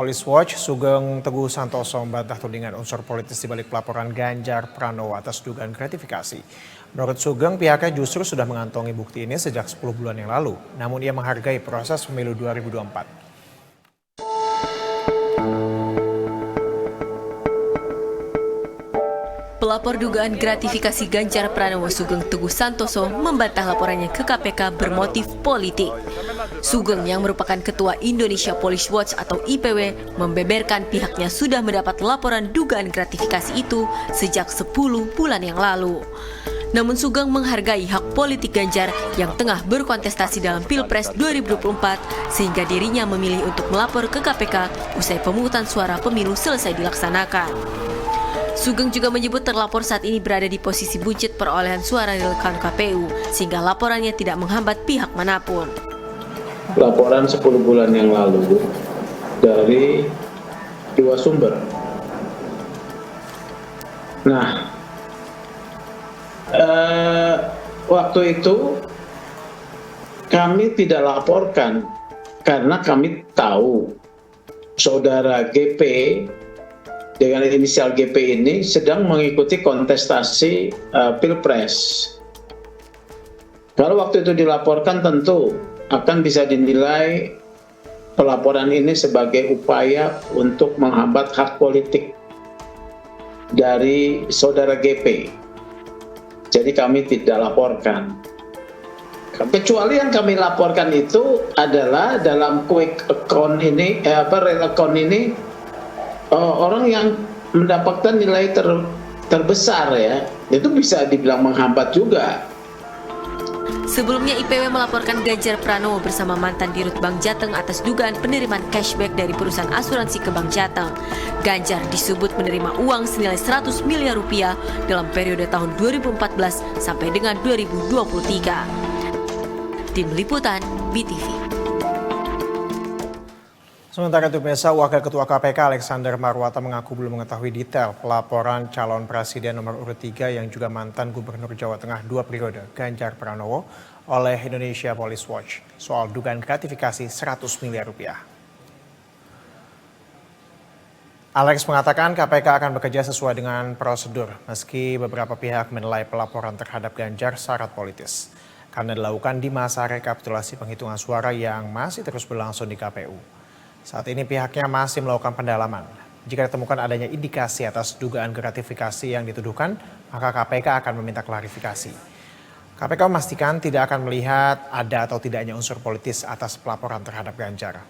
Police Watch, Sugeng Teguh Santoso membantah tudingan unsur politis di balik pelaporan Ganjar Pranowo atas dugaan gratifikasi. Menurut Sugeng, pihaknya justru sudah mengantongi bukti ini sejak 10 bulan yang lalu. Namun ia menghargai proses pemilu 2024. Pelapor dugaan gratifikasi Ganjar Pranowo Sugeng Teguh Santoso membantah laporannya ke KPK bermotif politik. Sugeng yang merupakan Ketua Indonesia Police Watch atau IPW membeberkan pihaknya sudah mendapat laporan dugaan gratifikasi itu sejak 10 bulan yang lalu. Namun Sugeng menghargai hak politik Ganjar yang tengah berkontestasi dalam Pilpres 2024 sehingga dirinya memilih untuk melapor ke KPK usai pemungutan suara pemilu selesai dilaksanakan. Sugeng juga menyebut terlapor saat ini berada di posisi buncit perolehan suara di rekan KPU, sehingga laporannya tidak menghambat pihak manapun. Laporan 10 bulan yang lalu dari dua sumber. Nah, waktu itu kami tidak laporkan karena kami tahu saudara GP dengan inisial GP ini sedang mengikuti kontestasi Pilpres. Kalau waktu itu dilaporkan tentu akan bisa dinilai pelaporan ini sebagai upaya untuk menghambat hak politik dari saudara GP. Jadi kami tidak laporkan. Kecuali yang kami laporkan itu adalah dalam quick account ini, real account ini, orang yang mendapatkan nilai terbesar ya, itu bisa dibilang menghambat juga. Sebelumnya IPW melaporkan Ganjar Pranowo bersama mantan Dirut Bank Jateng atas dugaan penerimaan cashback dari perusahaan asuransi ke Bank Jateng. Ganjar disebut menerima uang senilai 100 miliar rupiah dalam periode tahun 2014 sampai dengan 2023. Tim Liputan BTV. Sementara itu pemirsa, Wakil Ketua KPK Alexander Marwata mengaku belum mengetahui detail pelaporan calon presiden nomor urut 3 yang juga mantan Gubernur Jawa Tengah 2 periode Ganjar Pranowo oleh Indonesia Police Watch soal dugaan gratifikasi 100 miliar rupiah. Alex mengatakan KPK akan bekerja sesuai dengan prosedur meski beberapa pihak menilai pelaporan terhadap Ganjar syarat politis karena dilakukan di masa rekapitulasi penghitungan suara yang masih terus berlangsung di KPU. Saat ini pihaknya masih melakukan pendalaman. Jika ditemukan adanya indikasi atas dugaan gratifikasi yang dituduhkan, maka KPK akan meminta klarifikasi. KPK memastikan tidak akan melihat ada atau tidaknya unsur politis atas pelaporan terhadap Ganjar.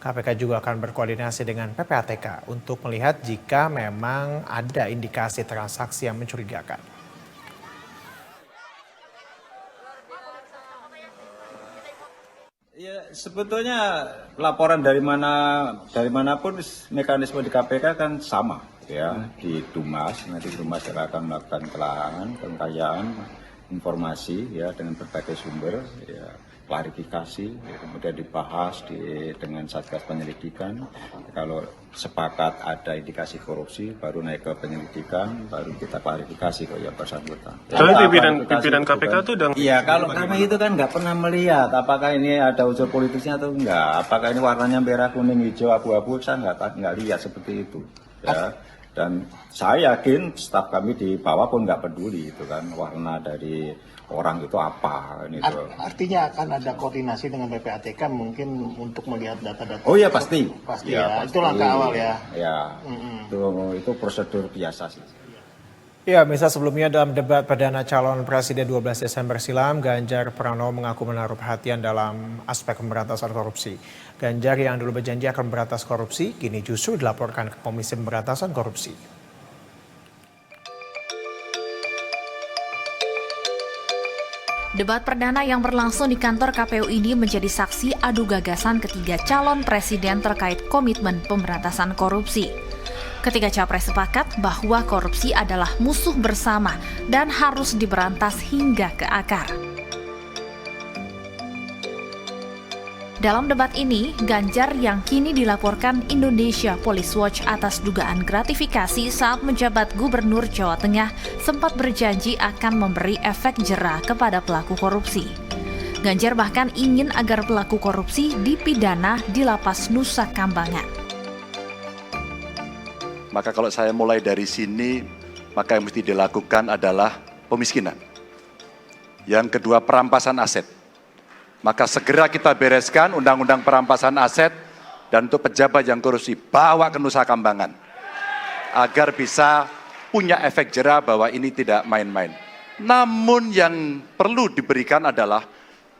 KPK juga akan berkoordinasi dengan PPATK untuk melihat jika memang ada indikasi transaksi yang mencurigakan. Ya, sebetulnya laporan dari manapun mekanisme di KPK kan sama ya, di Dumas. Nanti Dumas akan melakukan pengkayaan informasi ya dengan berbagai sumber ya, klarifikasi ya, kemudian dibahas dengan Satgas Penyelidikan. Kalau sepakat ada indikasi korupsi baru naik ke penyelidikan, baru kita klarifikasi ke yang bersangkutan. Kalau pimpinan KPK itu udah... Iya, kalau kami itu kan nggak pernah melihat apakah ini ada unsur politisnya atau enggak, apakah ini warnanya merah, kuning, hijau, abu-abu, saya nggak lihat seperti itu. Ya. Dan saya yakin staf kami di bawah pun nggak peduli itu kan warna dari orang itu apa. Artinya akan ada koordinasi dengan PPATK mungkin untuk melihat data-data. Oh iya pasti. Pasti ya. Itu langkah awal ya. Ya, itu prosedur biasa sih. Ya, misal sebelumnya dalam debat perdana calon presiden 12 Desember silam, Ganjar Pranowo mengaku menaruh perhatian dalam aspek pemberantasan korupsi. Ganjar yang dulu berjanji akan memberantas korupsi, kini justru dilaporkan ke Komisi Pemberantasan Korupsi. Debat perdana yang berlangsung di kantor KPU ini menjadi saksi adu gagasan ketiga calon presiden terkait komitmen pemberantasan korupsi. Ketiga capres sepakat bahwa korupsi adalah musuh bersama dan harus diberantas hingga ke akar. Dalam debat ini, Ganjar yang kini dilaporkan Indonesia Police Watch atas dugaan gratifikasi saat menjabat Gubernur Jawa Tengah sempat berjanji akan memberi efek jera kepada pelaku korupsi. Ganjar bahkan ingin agar pelaku korupsi dipidana di Lapas Nusa Kambangan. Maka kalau saya mulai dari sini, maka yang mesti dilakukan adalah pemiskinan. Yang kedua, perampasan aset. Maka segera kita bereskan undang-undang perampasan aset, dan untuk pejabat yang korupsi, bawa ke Nusa Kambangan. Agar bisa punya efek jera bahwa ini tidak main-main. Namun yang perlu diberikan adalah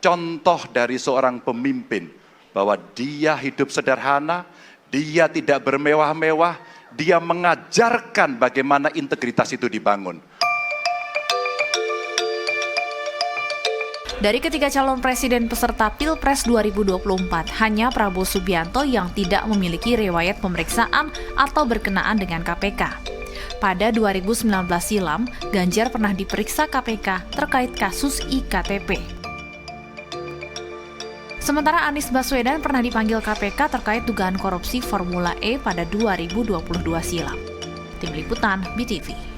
contoh dari seorang pemimpin, bahwa dia hidup sederhana, dia tidak bermewah-mewah, dia mengajarkan bagaimana integritas itu dibangun. Dari ketiga calon presiden peserta Pilpres 2024, hanya Prabowo Subianto yang tidak memiliki riwayat pemeriksaan atau berkenaan dengan KPK. Pada 2019 silam, Ganjar pernah diperiksa KPK terkait kasus IKTP. Sementara Anies Baswedan pernah dipanggil KPK terkait dugaan korupsi Formula E pada 2022 silam. Tim Liputan, BTV.